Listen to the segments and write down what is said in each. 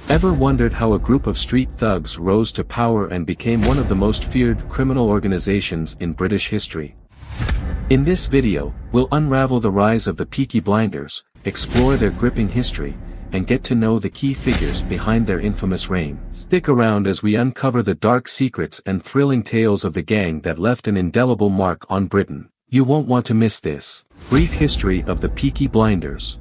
Ever wondered how a group of street thugs rose to power and became one of the most feared criminal organizations in British history? In this video, we'll unravel the rise of the Peaky Blinders, explore their gripping history, and get to know the key figures behind their infamous reign. Stick around as we uncover the dark secrets and thrilling tales of the gang that left an indelible mark on Britain. You won't want to miss this. Brief history of the Peaky Blinders.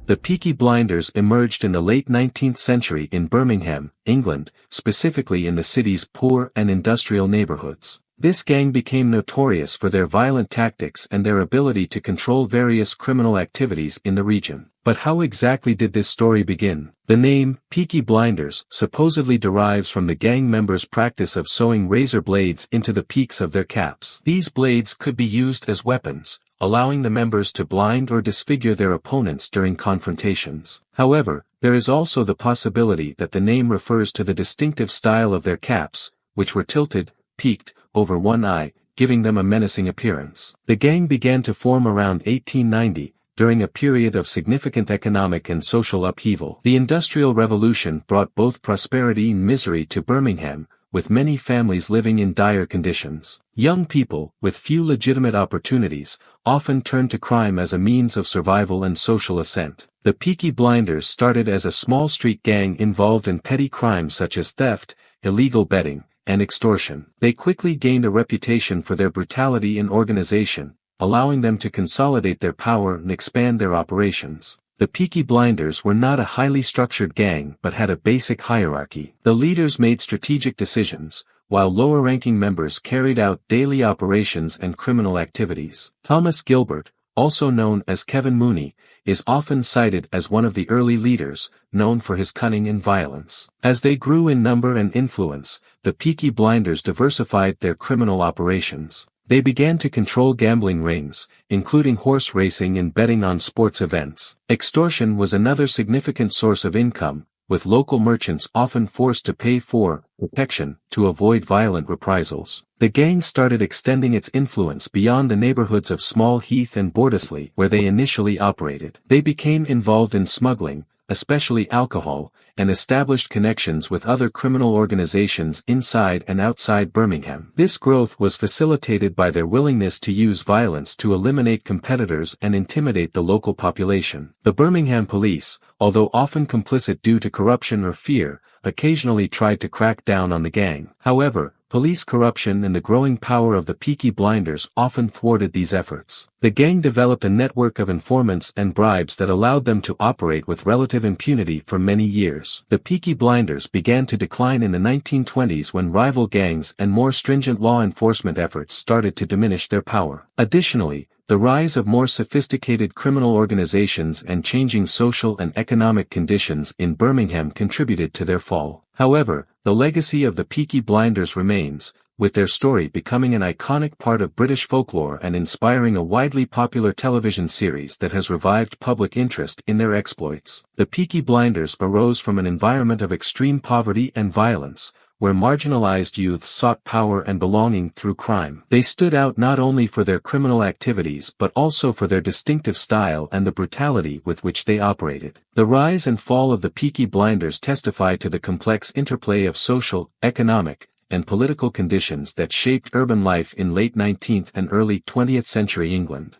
The Peaky Blinders emerged in the late 19th century in Birmingham, England, specifically in the city's poor and industrial neighborhoods. This gang became notorious for their violent tactics and their ability to control various criminal activities in the region. But how exactly did this story begin? The name, Peaky Blinders, supposedly derives from the gang members' practice of sewing razor blades into the peaks of their caps. These blades could be used as weapons, allowing the members to blind or disfigure their opponents during confrontations. However, there is also the possibility that the name refers to the distinctive style of their caps, which were tilted, peaked, over one eye, giving them a menacing appearance. The gang began to form around 1890, during a period of significant economic and social upheaval. The Industrial Revolution brought both prosperity and misery to Birmingham, with many families living in dire conditions. Young people, with few legitimate opportunities, often turned to crime as a means of survival and social ascent. The Peaky Blinders started as a small street gang involved in petty crimes such as theft, illegal betting, and extortion. They quickly gained a reputation for their brutality and organization, allowing them to consolidate their power and expand their operations. The Peaky Blinders were not a highly structured gang but had a basic hierarchy. The leaders made strategic decisions, while lower-ranking members carried out daily operations and criminal activities. Thomas Gilbert, also known as Kevin Mooney, is often cited as one of the early leaders, known for his cunning and violence. As they grew in number and influence, the Peaky Blinders diversified their criminal operations. They began to control gambling rings, including horse racing and betting on sports events. Extortion was another significant source of income, with local merchants often forced to pay for protection to avoid violent reprisals. The gang started extending its influence beyond the neighborhoods of Small Heath and Bordesley where they initially operated. They became involved in smuggling, especially alcohol, and established connections with other criminal organizations inside and outside Birmingham. This growth was facilitated by their willingness to use violence to eliminate competitors and intimidate the local population. The Birmingham police, although often complicit due to corruption or fear, occasionally tried to crack down on the gang. However, police corruption and the growing power of the Peaky Blinders often thwarted these efforts. The gang developed a network of informants and bribes that allowed them to operate with relative impunity for many years. The Peaky Blinders began to decline in the 1920s when rival gangs and more stringent law enforcement efforts started to diminish their power. Additionally, the rise of more sophisticated criminal organizations and changing social and economic conditions in Birmingham contributed to their fall. However, the legacy of the Peaky Blinders remains, with their story becoming an iconic part of British folklore and inspiring a widely popular television series that has revived public interest in their exploits. The Peaky Blinders arose from an environment of extreme poverty and violence, where marginalized youths sought power and belonging through crime. They stood out not only for their criminal activities but also for their distinctive style and the brutality with which they operated. The rise and fall of the Peaky Blinders testify to the complex interplay of social, economic, and political conditions that shaped urban life in late 19th and early 20th century England.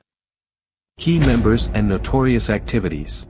Key members and notorious activities.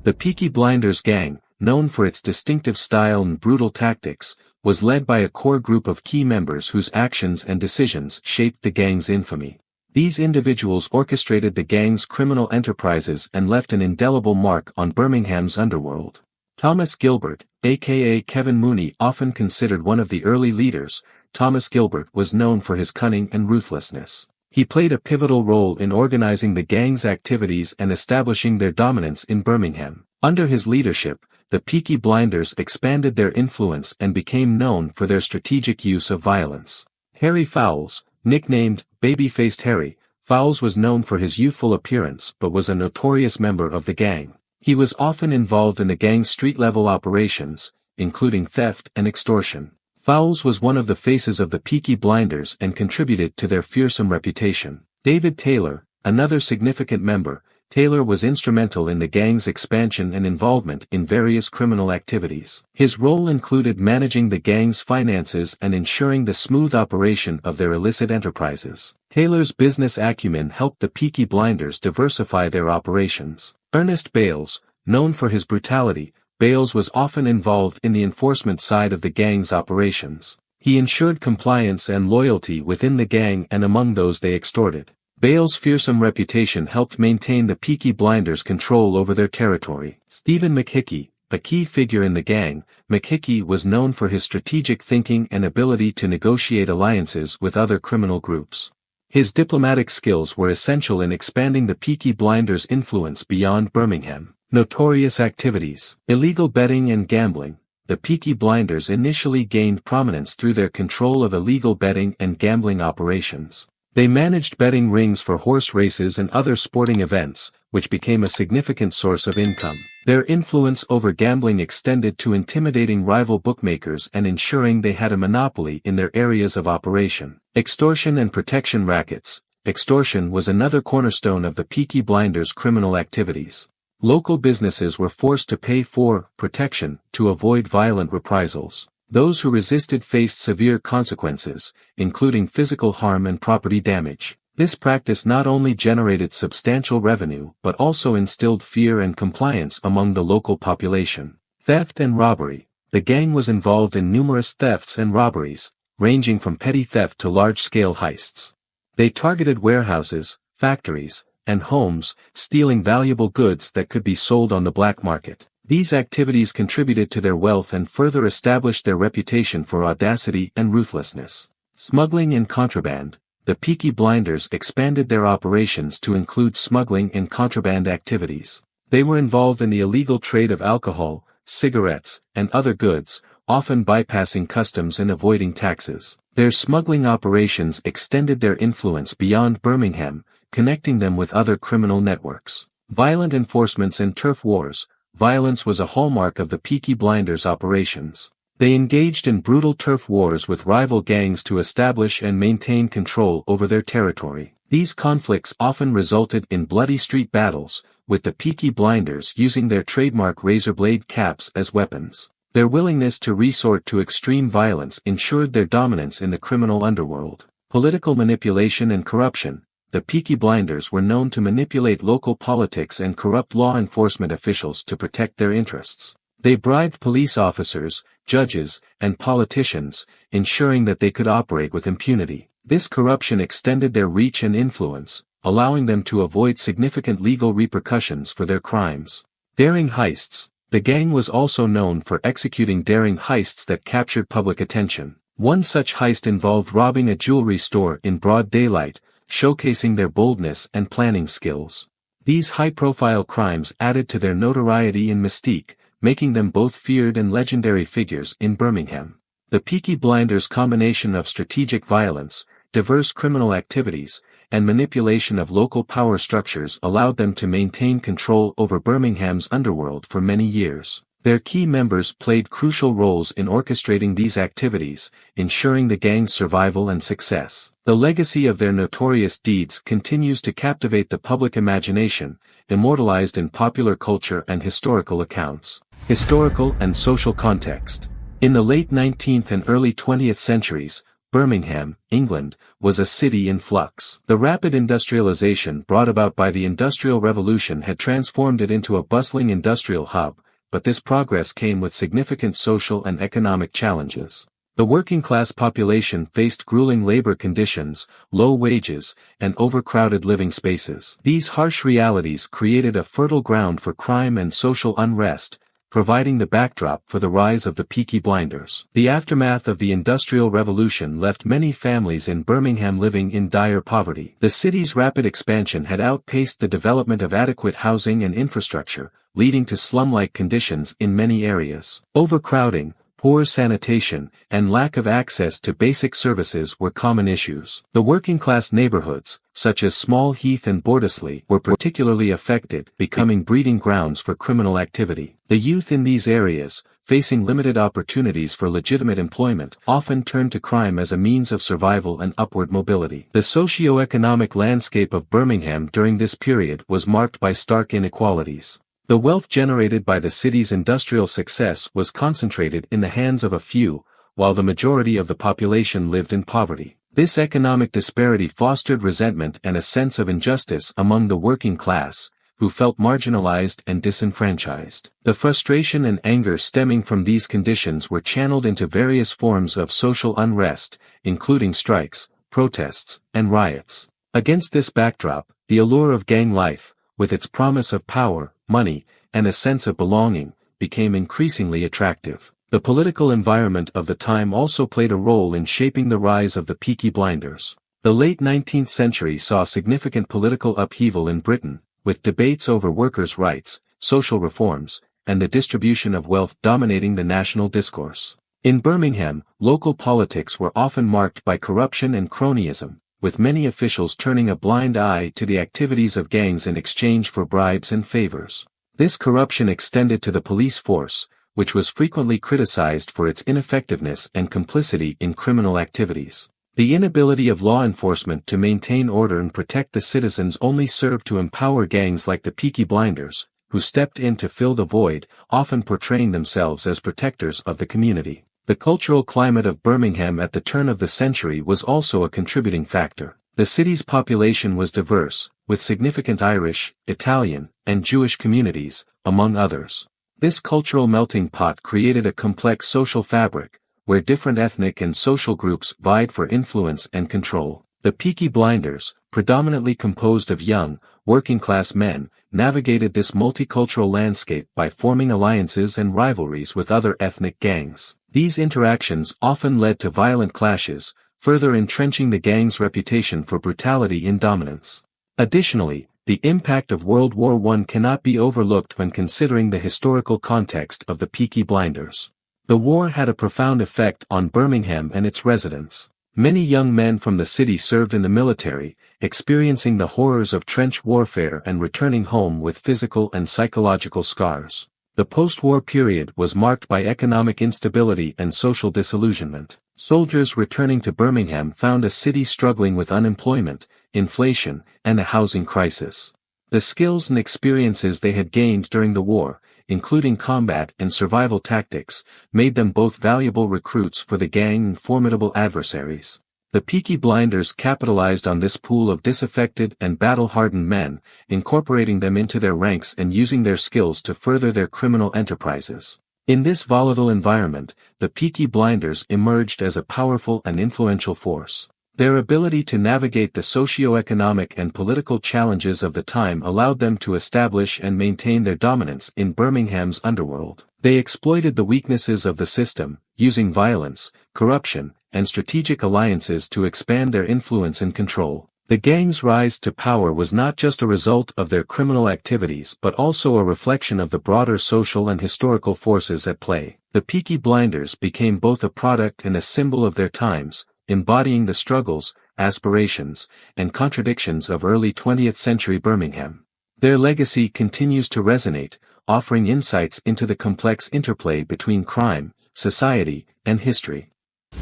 The Peaky Blinders gang, known for its distinctive style and brutal tactics, was led by a core group of key members whose actions and decisions shaped the gang's infamy. These individuals orchestrated the gang's criminal enterprises and left an indelible mark on Birmingham's underworld. Thomas Gilbert, aka Kevin Mooney, often considered one of the early leaders, Thomas Gilbert was known for his cunning and ruthlessness. He played a pivotal role in organizing the gang's activities and establishing their dominance in Birmingham. Under his leadership, the Peaky Blinders expanded their influence and became known for their strategic use of violence. Harry Fowles, nicknamed Baby-Faced Harry, Fowles was known for his youthful appearance but was a notorious member of the gang. He was often involved in the gang's street-level operations, including theft and extortion. Fowles was one of the faces of the Peaky Blinders and contributed to their fearsome reputation. David Taylor, another significant member, Taylor was instrumental in the gang's expansion and involvement in various criminal activities. His role included managing the gang's finances and ensuring the smooth operation of their illicit enterprises. Taylor's business acumen helped the Peaky Blinders diversify their operations. Ernest Bales, known for his brutality, Bales was often involved in the enforcement side of the gang's operations. He ensured compliance and loyalty within the gang and among those they extorted. Bales' fearsome reputation helped maintain the Peaky Blinders' control over their territory. Stephen McHickey, a key figure in the gang, McHickey was known for his strategic thinking and ability to negotiate alliances with other criminal groups. His diplomatic skills were essential in expanding the Peaky Blinders' influence beyond Birmingham. Notorious activities. Illegal betting and gambling. The Peaky Blinders initially gained prominence through their control of illegal betting and gambling operations. They managed betting rings for horse races and other sporting events, which became a significant source of income. Their influence over gambling extended to intimidating rival bookmakers and ensuring they had a monopoly in their areas of operation. Extortion and protection rackets. Extortion was another cornerstone of the Peaky Blinders' criminal activities. Local businesses were forced to pay for protection to avoid violent reprisals. Those who resisted faced severe consequences, including physical harm and property damage. This practice not only generated substantial revenue but also instilled fear and compliance among the local population. Theft and robbery. The gang was involved in numerous thefts and robberies, ranging from petty theft to large-scale heists. They targeted warehouses, factories, and homes, stealing valuable goods that could be sold on the black market. These activities contributed to their wealth and further established their reputation for audacity and ruthlessness. Smuggling and contraband. The Peaky Blinders expanded their operations to include smuggling and contraband activities. They were involved in the illegal trade of alcohol, cigarettes, and other goods, often bypassing customs and avoiding taxes. Their smuggling operations extended their influence beyond Birmingham, connecting them with other criminal networks. Violent enforcements and turf wars. Violence was a hallmark of the Peaky Blinders' operations. They engaged in brutal turf wars with rival gangs to establish and maintain control over their territory. These conflicts often resulted in bloody street battles, with the Peaky Blinders using their trademark razor-blade caps as weapons. Their willingness to resort to extreme violence ensured their dominance in the criminal underworld. Political manipulation and corruption. The Peaky Blinders were known to manipulate local politics and corrupt law enforcement officials to protect their interests. They bribed police officers, judges, and politicians, ensuring that they could operate with impunity. This corruption extended their reach and influence, allowing them to avoid significant legal repercussions for their crimes. Daring heists. The gang was also known for executing daring heists that captured public attention. One such heist involved robbing a jewelry store in broad daylight, showcasing their boldness and planning skills. These high-profile crimes added to their notoriety and mystique, making them both feared and legendary figures in Birmingham. The Peaky Blinders' combination of strategic violence, diverse criminal activities, and manipulation of local power structures allowed them to maintain control over Birmingham's underworld for many years. Their key members played crucial roles in orchestrating these activities, ensuring the gang's survival and success. The legacy of their notorious deeds continues to captivate the public imagination, immortalized in popular culture and historical accounts. Historical and social context. In the late 19th and early 20th centuries, Birmingham, England, was a city in flux. The rapid industrialization brought about by the Industrial Revolution had transformed it into a bustling industrial hub, but this progress came with significant social and economic challenges. The working-class population faced grueling labor conditions, low wages, and overcrowded living spaces. These harsh realities created a fertile ground for crime and social unrest, providing the backdrop for the rise of the Peaky Blinders. The aftermath of the Industrial Revolution left many families in Birmingham living in dire poverty. The city's rapid expansion had outpaced the development of adequate housing and infrastructure, leading to slum-like conditions in many areas. Overcrowding. poor sanitation, and lack of access to basic services were common issues. The working-class neighborhoods, such as Small Heath and Bordesley, were particularly affected, becoming breeding grounds for criminal activity. The youth in these areas, facing limited opportunities for legitimate employment, often turned to crime as a means of survival and upward mobility. The socio-economic landscape of Birmingham during this period was marked by stark inequalities. The wealth generated by the city's industrial success was concentrated in the hands of a few, while the majority of the population lived in poverty. This economic disparity fostered resentment and a sense of injustice among the working class, who felt marginalized and disenfranchised. The frustration and anger stemming from these conditions were channeled into various forms of social unrest, including strikes, protests, and riots. Against this backdrop, the allure of gang life, with its promise of power, money, and a sense of belonging, became increasingly attractive. The political environment of the time also played a role in shaping the rise of the Peaky Blinders. The late 19th century saw significant political upheaval in Britain, with debates over workers' rights, social reforms, and the distribution of wealth dominating the national discourse. In Birmingham, local politics were often marked by corruption and cronyism, with many officials turning a blind eye to the activities of gangs in exchange for bribes and favors. This corruption extended to the police force, which was frequently criticized for its ineffectiveness and complicity in criminal activities. The inability of law enforcement to maintain order and protect the citizens only served to empower gangs like the Peaky Blinders, who stepped in to fill the void, often portraying themselves as protectors of the community. The cultural climate of Birmingham at the turn of the century was also a contributing factor. The city's population was diverse, with significant Irish, Italian, and Jewish communities, among others. This cultural melting pot created a complex social fabric, where different ethnic and social groups vied for influence and control. The Peaky Blinders, predominantly composed of young, working-class men, navigated this multicultural landscape by forming alliances and rivalries with other ethnic gangs. These interactions often led to violent clashes, further entrenching the gang's reputation for brutality and dominance. Additionally, the impact of World War I cannot be overlooked when considering the historical context of the Peaky Blinders. The war had a profound effect on Birmingham and its residents. Many young men from the city served in the military, experiencing the horrors of trench warfare and returning home with physical and psychological scars. The post-war period was marked by economic instability and social disillusionment. Soldiers returning to Birmingham found a city struggling with unemployment, inflation, and a housing crisis. The skills and experiences they had gained during the war, including combat and survival tactics, made them both valuable recruits for the gang and formidable adversaries. The Peaky Blinders capitalized on this pool of disaffected and battle-hardened men, incorporating them into their ranks and using their skills to further their criminal enterprises. In this volatile environment, the Peaky Blinders emerged as a powerful and influential force. Their ability to navigate the socio-economic and political challenges of the time allowed them to establish and maintain their dominance in Birmingham's underworld. They exploited the weaknesses of the system, using violence, corruption, and strategic alliances to expand their influence and control. The gang's rise to power was not just a result of their criminal activities but also a reflection of the broader social and historical forces at play. The Peaky Blinders became both a product and a symbol of their times, embodying the struggles, aspirations, and contradictions of early 20th century Birmingham. Their legacy continues to resonate, offering insights into the complex interplay between crime, society, and history.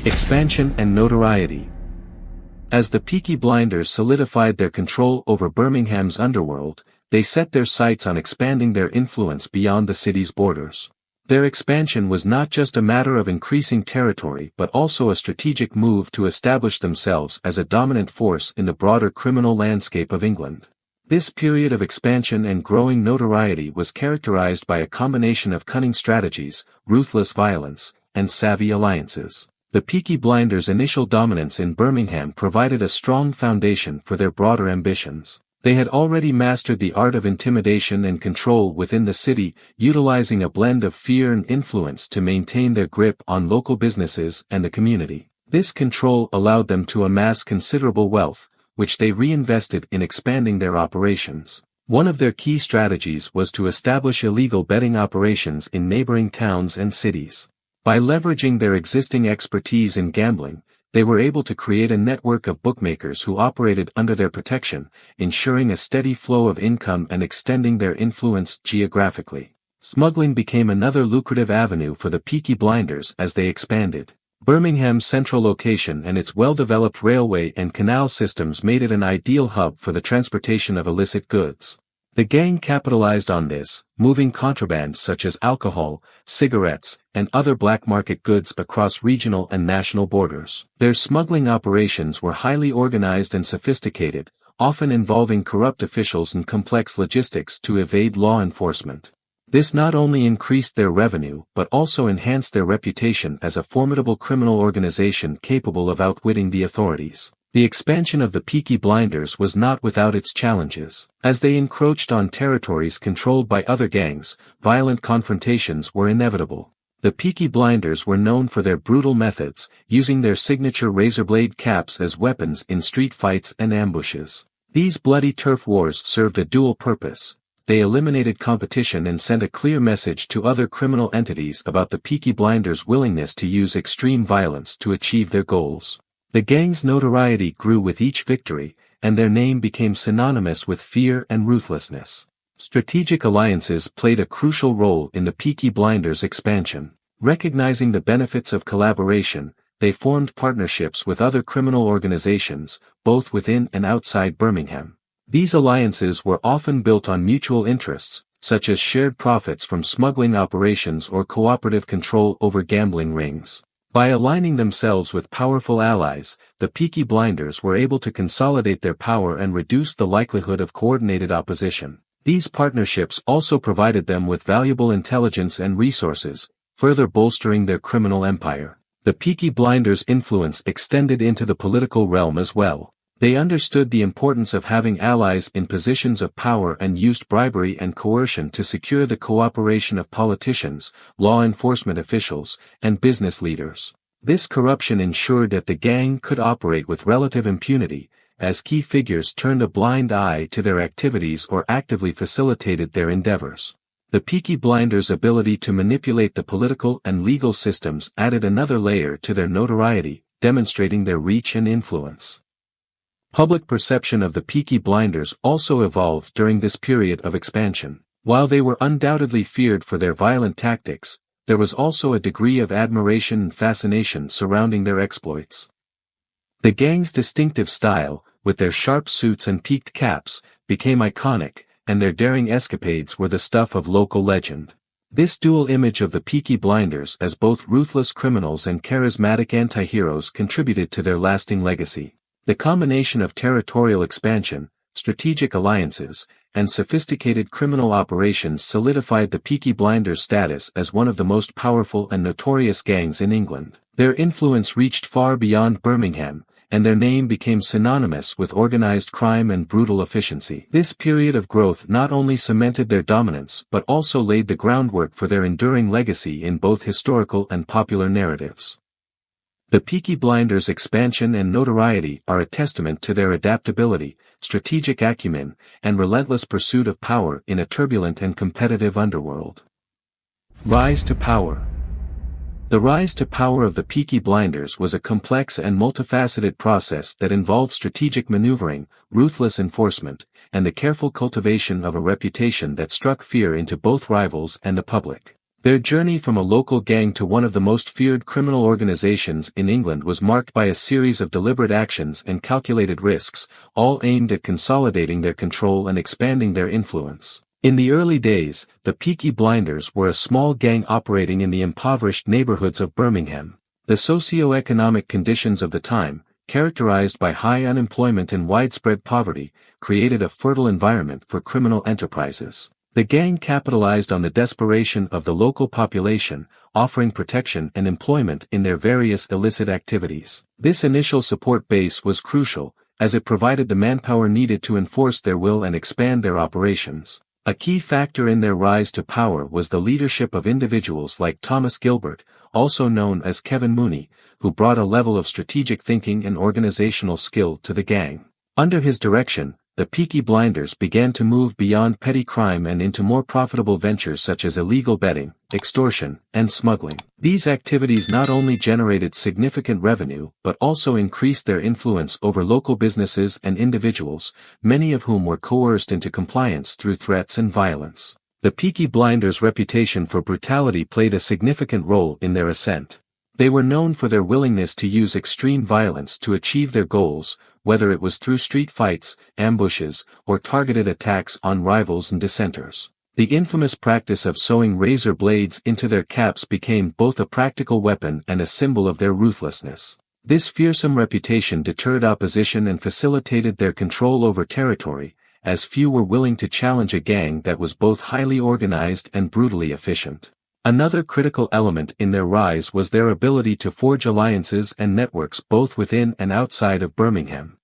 Expansion and notoriety. As the Peaky Blinders solidified their control over Birmingham's underworld, they set their sights on expanding their influence beyond the city's borders. Their expansion was not just a matter of increasing territory but also a strategic move to establish themselves as a dominant force in the broader criminal landscape of England. This period of expansion and growing notoriety was characterized by a combination of cunning strategies, ruthless violence, and savvy alliances. The Peaky Blinders' initial dominance in Birmingham provided a strong foundation for their broader ambitions. They had already mastered the art of intimidation and control within the city, utilizing a blend of fear and influence to maintain their grip on local businesses and the community. This control allowed them to amass considerable wealth, which they reinvested in expanding their operations. One of their key strategies was to establish illegal betting operations in neighboring towns and cities. By leveraging their existing expertise in gambling, they were able to create a network of bookmakers who operated under their protection, ensuring a steady flow of income and extending their influence geographically. Smuggling became another lucrative avenue for the Peaky Blinders as they expanded. Birmingham's central location and its well-developed railway and canal systems made it an ideal hub for the transportation of illicit goods. The gang capitalized on this, moving contraband such as alcohol, cigarettes, and other black market goods across regional and national borders. Their smuggling operations were highly organized and sophisticated, often involving corrupt officials and complex logistics to evade law enforcement. This not only increased their revenue but also enhanced their reputation as a formidable criminal organization capable of outwitting the authorities. The expansion of the Peaky Blinders was not without its challenges. As they encroached on territories controlled by other gangs, violent confrontations were inevitable. The Peaky Blinders were known for their brutal methods, using their signature razor-blade caps as weapons in street fights and ambushes. These bloody turf wars served a dual purpose. They eliminated competition and sent a clear message to other criminal entities about the Peaky Blinders' willingness to use extreme violence to achieve their goals. The gang's notoriety grew with each victory, and their name became synonymous with fear and ruthlessness. Strategic alliances played a crucial role in the Peaky Blinders' expansion. Recognizing the benefits of collaboration, they formed partnerships with other criminal organizations, both within and outside Birmingham. These alliances were often built on mutual interests, such as shared profits from smuggling operations or cooperative control over gambling rings. By aligning themselves with powerful allies, the Peaky Blinders were able to consolidate their power and reduce the likelihood of coordinated opposition. These partnerships also provided them with valuable intelligence and resources, further bolstering their criminal empire. The Peaky Blinders' influence extended into the political realm as well. They understood the importance of having allies in positions of power and used bribery and coercion to secure the cooperation of politicians, law enforcement officials, and business leaders. This corruption ensured that the gang could operate with relative impunity, as key figures turned a blind eye to their activities or actively facilitated their endeavors. The Peaky Blinders' ability to manipulate the political and legal systems added another layer to their notoriety, demonstrating their reach and influence. Public perception of the Peaky Blinders also evolved during this period of expansion. While they were undoubtedly feared for their violent tactics, there was also a degree of admiration and fascination surrounding their exploits. The gang's distinctive style, with their sharp suits and peaked caps, became iconic, and their daring escapades were the stuff of local legend. This dual image of the Peaky Blinders as both ruthless criminals and charismatic anti-heroes contributed to their lasting legacy. The combination of territorial expansion, strategic alliances, and sophisticated criminal operations solidified the Peaky Blinders' status as one of the most powerful and notorious gangs in England. Their influence reached far beyond Birmingham, and their name became synonymous with organized crime and brutal efficiency. This period of growth not only cemented their dominance but also laid the groundwork for their enduring legacy in both historical and popular narratives. The Peaky Blinders' expansion and notoriety are a testament to their adaptability, strategic acumen, and relentless pursuit of power in a turbulent and competitive underworld. Rise to power. The rise to power of the Peaky Blinders was a complex and multifaceted process that involved strategic maneuvering, ruthless enforcement, and the careful cultivation of a reputation that struck fear into both rivals and the public. Their journey from a local gang to one of the most feared criminal organizations in England was marked by a series of deliberate actions and calculated risks, all aimed at consolidating their control and expanding their influence. In the early days, the Peaky Blinders were a small gang operating in the impoverished neighborhoods of Birmingham. The socio-economic conditions of the time, characterized by high unemployment and widespread poverty, created a fertile environment for criminal enterprises. The gang capitalized on the desperation of the local population, offering protection and employment in their various illicit activities. This initial support base was crucial, as it provided the manpower needed to enforce their will and expand their operations. A key factor in their rise to power was the leadership of individuals like Thomas Gilbert, also known as Kevin Mooney, who brought a level of strategic thinking and organizational skill to the gang. Under his direction, the Peaky Blinders began to move beyond petty crime and into more profitable ventures such as illegal betting, extortion, and smuggling. These activities not only generated significant revenue but also increased their influence over local businesses and individuals, many of whom were coerced into compliance through threats and violence. The Peaky Blinders' reputation for brutality played a significant role in their ascent. They were known for their willingness to use extreme violence to achieve their goals, whether it was through street fights, ambushes, or targeted attacks on rivals and dissenters. The infamous practice of sewing razor blades into their caps became both a practical weapon and a symbol of their ruthlessness. This fearsome reputation deterred opposition and facilitated their control over territory, as few were willing to challenge a gang that was both highly organized and brutally efficient. Another critical element in their rise was their ability to forge alliances and networks both within and outside of Birmingham.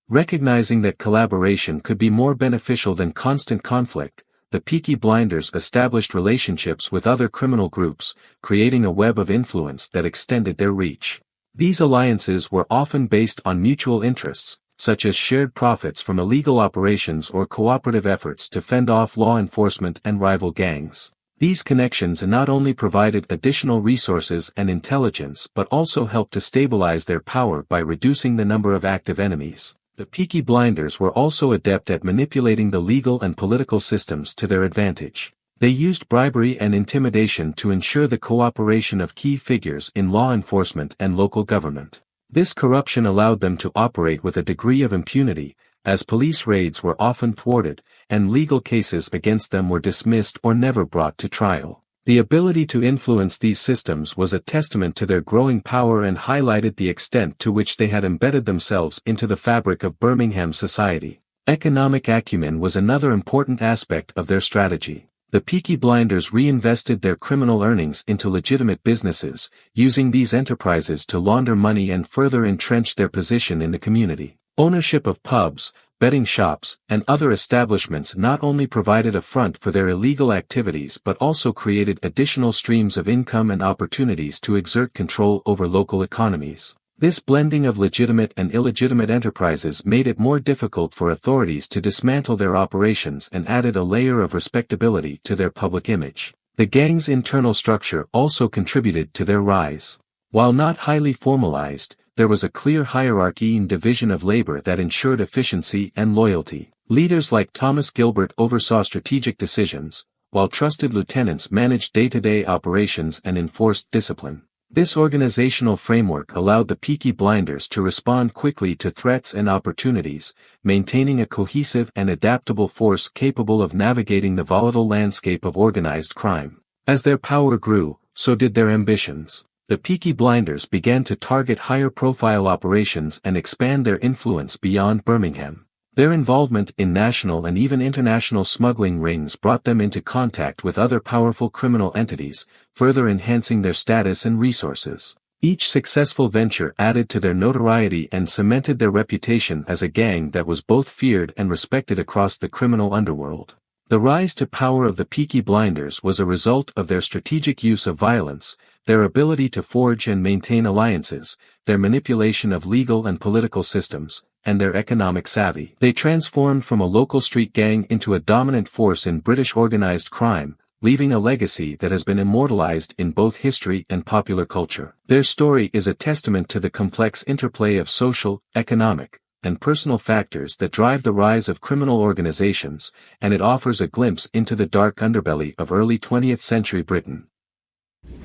Recognizing that collaboration could be more beneficial than constant conflict, the Peaky Blinders established relationships with other criminal groups, creating a web of influence that extended their reach. These alliances were often based on mutual interests, such as shared profits from illegal operations or cooperative efforts to fend off law enforcement and rival gangs. These connections not only provided additional resources and intelligence but also helped to stabilize their power by reducing the number of active enemies. The Peaky Blinders were also adept at manipulating the legal and political systems to their advantage. They used bribery and intimidation to ensure the cooperation of key figures in law enforcement and local government. This corruption allowed them to operate with a degree of impunity, as police raids were often thwarted, and legal cases against them were dismissed or never brought to trial. The ability to influence these systems was a testament to their growing power and highlighted the extent to which they had embedded themselves into the fabric of Birmingham society. Economic acumen was another important aspect of their strategy. The Peaky Blinders reinvested their criminal earnings into legitimate businesses, using these enterprises to launder money and further entrench their position in the community. Ownership of pubs, betting shops, and other establishments not only provided a front for their illegal activities but also created additional streams of income and opportunities to exert control over local economies. This blending of legitimate and illegitimate enterprises made it more difficult for authorities to dismantle their operations and added a layer of respectability to their public image. The gang's internal structure also contributed to their rise. While not highly formalized, there was a clear hierarchy and division of labor that ensured efficiency and loyalty. Leaders like Thomas Gilbert oversaw strategic decisions, while trusted lieutenants managed day-to-day operations and enforced discipline. This organizational framework allowed the Peaky Blinders to respond quickly to threats and opportunities, maintaining a cohesive and adaptable force capable of navigating the volatile landscape of organized crime. As their power grew, so did their ambitions. The Peaky Blinders began to target higher-profile operations and expand their influence beyond Birmingham. Their involvement in national and even international smuggling rings brought them into contact with other powerful criminal entities, further enhancing their status and resources. Each successful venture added to their notoriety and cemented their reputation as a gang that was both feared and respected across the criminal underworld. The rise to power of the Peaky Blinders was a result of their strategic use of violence, their ability to forge and maintain alliances, their manipulation of legal and political systems, and their economic savvy. They transformed from a local street gang into a dominant force in British organized crime, leaving a legacy that has been immortalized in both history and popular culture. Their story is a testament to the complex interplay of social, economic, and personal factors that drive the rise of criminal organizations, and it offers a glimpse into the dark underbelly of early 20th century Britain.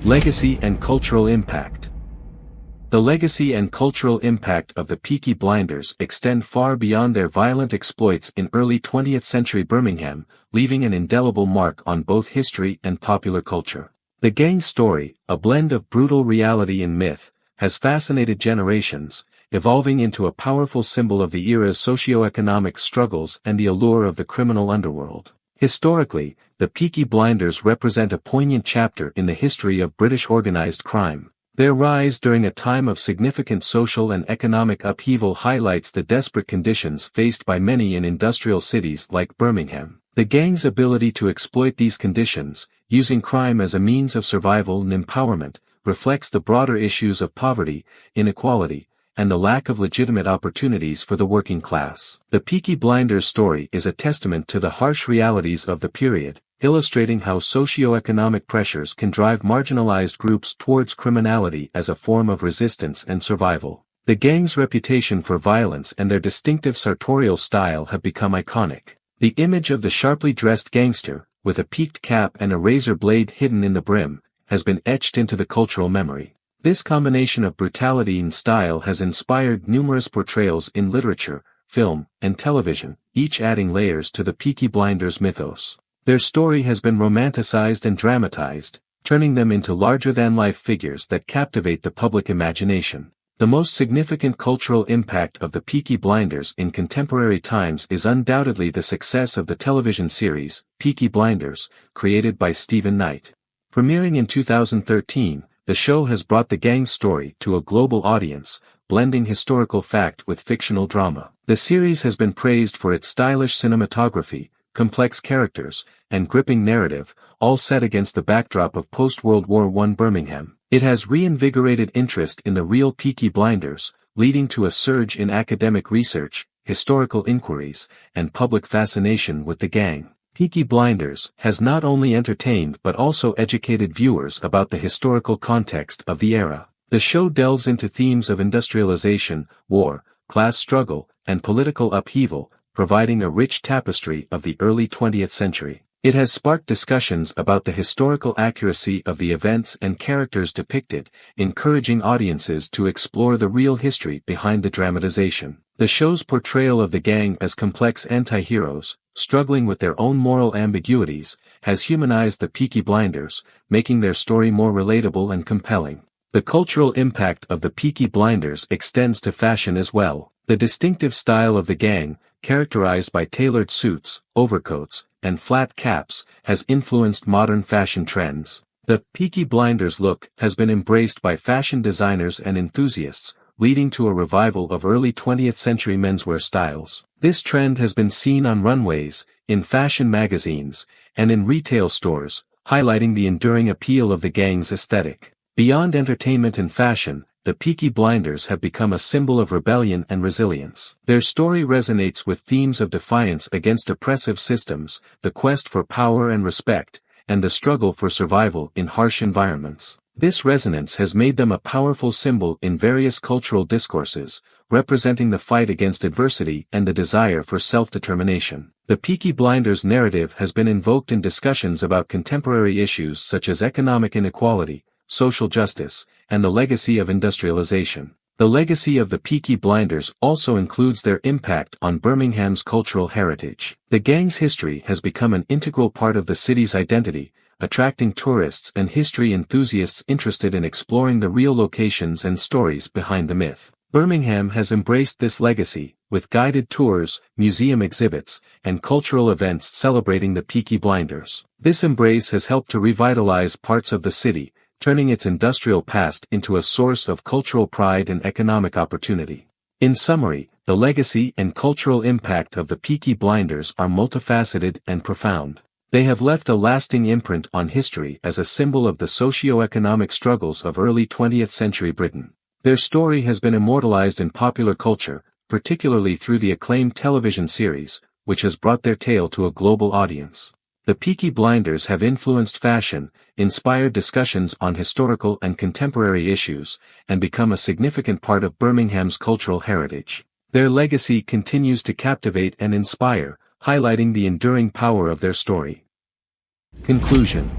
Legacy and cultural impact. The legacy and cultural impact of the Peaky Blinders extend far beyond their violent exploits in early 20th century Birmingham, leaving an indelible mark on both history and popular culture. The gang's story, a blend of brutal reality and myth, has fascinated generations, evolving into a powerful symbol of the era's socio-economic struggles and the allure of the criminal underworld. Historically, the Peaky Blinders represent a poignant chapter in the history of British organized crime. Their rise during a time of significant social and economic upheaval highlights the desperate conditions faced by many in industrial cities like Birmingham. The gang's ability to exploit these conditions, using crime as a means of survival and empowerment, reflects the broader issues of poverty, inequality, and the lack of legitimate opportunities for the working class. The Peaky Blinders story is a testament to the harsh realities of the period, illustrating how socio-economic pressures can drive marginalized groups towards criminality as a form of resistance and survival. The gang's reputation for violence and their distinctive sartorial style have become iconic. The image of the sharply dressed gangster, with a peaked cap and a razor blade hidden in the brim, has been etched into the cultural memory. This combination of brutality and style has inspired numerous portrayals in literature, film, and television, each adding layers to the Peaky Blinders mythos. Their story has been romanticized and dramatized, turning them into larger-than-life figures that captivate the public imagination. The most significant cultural impact of the Peaky Blinders in contemporary times is undoubtedly the success of the television series, Peaky Blinders, created by Stephen Knight. Premiering in 2013, the show has brought the gang's story to a global audience, blending historical fact with fictional drama. The series has been praised for its stylish cinematography, complex characters, and gripping narrative, all set against the backdrop of post-World War I Birmingham. It has reinvigorated interest in the real Peaky Blinders, leading to a surge in academic research, historical inquiries, and public fascination with the gang. Peaky Blinders has not only entertained but also educated viewers about the historical context of the era. The show delves into themes of industrialization, war, class struggle, and political upheaval, providing a rich tapestry of the early 20th century. It has sparked discussions about the historical accuracy of the events and characters depicted, encouraging audiences to explore the real history behind the dramatization. The show's portrayal of the gang as complex anti-heroes, struggling with their own moral ambiguities, has humanized the Peaky Blinders, making their story more relatable and compelling. The cultural impact of the Peaky Blinders extends to fashion as well. The distinctive style of the gang, characterized by tailored suits, overcoats, and flat caps, has influenced modern fashion trends. The Peaky Blinders look has been embraced by fashion designers and enthusiasts, leading to a revival of early 20th century menswear styles. This trend has been seen on runways, in fashion magazines, and in retail stores, highlighting the enduring appeal of the gang's aesthetic. Beyond entertainment and fashion, the Peaky Blinders have become a symbol of rebellion and resilience. Their story resonates with themes of defiance against oppressive systems, the quest for power and respect, and the struggle for survival in harsh environments. This resonance has made them a powerful symbol in various cultural discourses, representing the fight against adversity and the desire for self-determination. The Peaky Blinders narrative has been invoked in discussions about contemporary issues such as economic inequality, social justice, and the legacy of industrialization. The legacy of the Peaky Blinders also includes their impact on Birmingham's cultural heritage. The gang's history has become an integral part of the city's identity, attracting tourists and history enthusiasts interested in exploring the real locations and stories behind the myth. Birmingham has embraced this legacy, with guided tours, museum exhibits, and cultural events celebrating the Peaky Blinders. This embrace has helped to revitalize parts of the city, turning its industrial past into a source of cultural pride and economic opportunity. In summary, the legacy and cultural impact of the Peaky Blinders are multifaceted and profound. They have left a lasting imprint on history as a symbol of the socio-economic struggles of early 20th century Britain. Their story has been immortalized in popular culture, particularly through the acclaimed television series, which has brought their tale to a global audience. The Peaky Blinders have influenced fashion, inspired discussions on historical and contemporary issues, and become a significant part of Birmingham's cultural heritage. Their legacy continues to captivate and inspire, highlighting the enduring power of their story. Conclusion.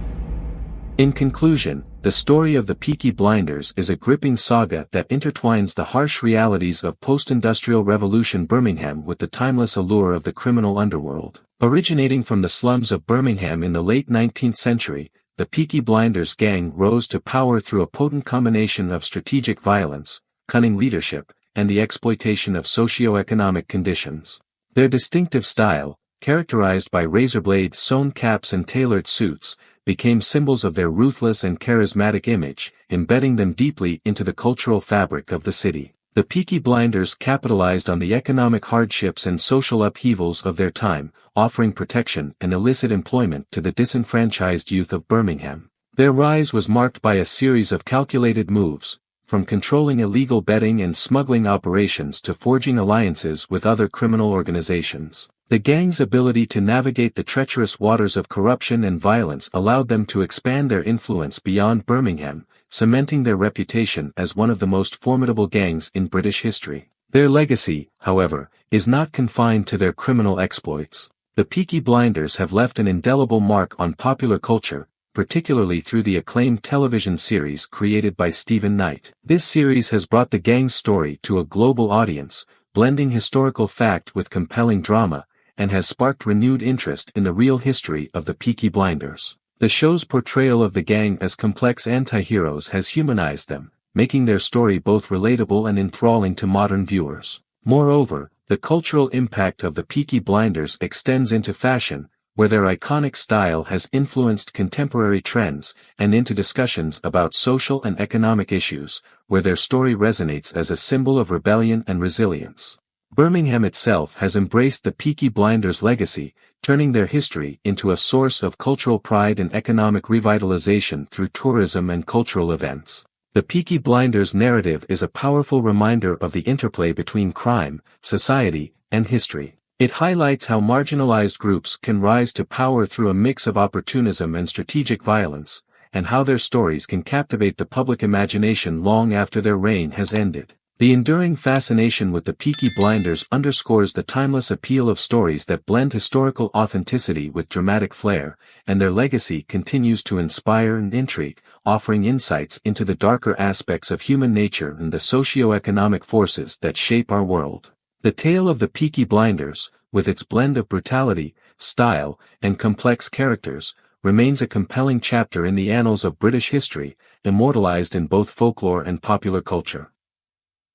In conclusion, the story of the Peaky Blinders is a gripping saga that intertwines the harsh realities of post-industrial revolution Birmingham with the timeless allure of the criminal underworld. Originating from the slums of Birmingham in the late 19th century, the Peaky Blinders gang rose to power through a potent combination of strategic violence, cunning leadership, and the exploitation of socio-economic conditions. Their distinctive style, characterized by razor-blade sewn caps and tailored suits, became symbols of their ruthless and charismatic image, embedding them deeply into the cultural fabric of the city. The Peaky Blinders capitalized on the economic hardships and social upheavals of their time, offering protection and illicit employment to the disenfranchised youth of Birmingham. Their rise was marked by a series of calculated moves, from controlling illegal betting and smuggling operations to forging alliances with other criminal organizations. The gang's ability to navigate the treacherous waters of corruption and violence allowed them to expand their influence beyond Birmingham, cementing their reputation as one of the most formidable gangs in British history. Their legacy, however, is not confined to their criminal exploits. The Peaky Blinders have left an indelible mark on popular culture, particularly through the acclaimed television series created by Stephen Knight. This series has brought the gang's story to a global audience, blending historical fact with compelling drama, and has sparked renewed interest in the real history of the Peaky Blinders. The show's portrayal of the gang as complex anti-heroes has humanized them, making their story both relatable and enthralling to modern viewers. Moreover, the cultural impact of the Peaky Blinders extends into fashion, where their iconic style has influenced contemporary trends, and into discussions about social and economic issues, where their story resonates as a symbol of rebellion and resilience. Birmingham itself has embraced the Peaky Blinders' legacy, turning their history into a source of cultural pride and economic revitalization through tourism and cultural events. The Peaky Blinders narrative is a powerful reminder of the interplay between crime, society, and history. It highlights how marginalized groups can rise to power through a mix of opportunism and strategic violence, and how their stories can captivate the public imagination long after their reign has ended. The enduring fascination with the Peaky Blinders underscores the timeless appeal of stories that blend historical authenticity with dramatic flair, and their legacy continues to inspire and intrigue, offering insights into the darker aspects of human nature and the socio-economic forces that shape our world. The tale of the Peaky Blinders, with its blend of brutality, style, and complex characters, remains a compelling chapter in the annals of British history, immortalized in both folklore and popular culture.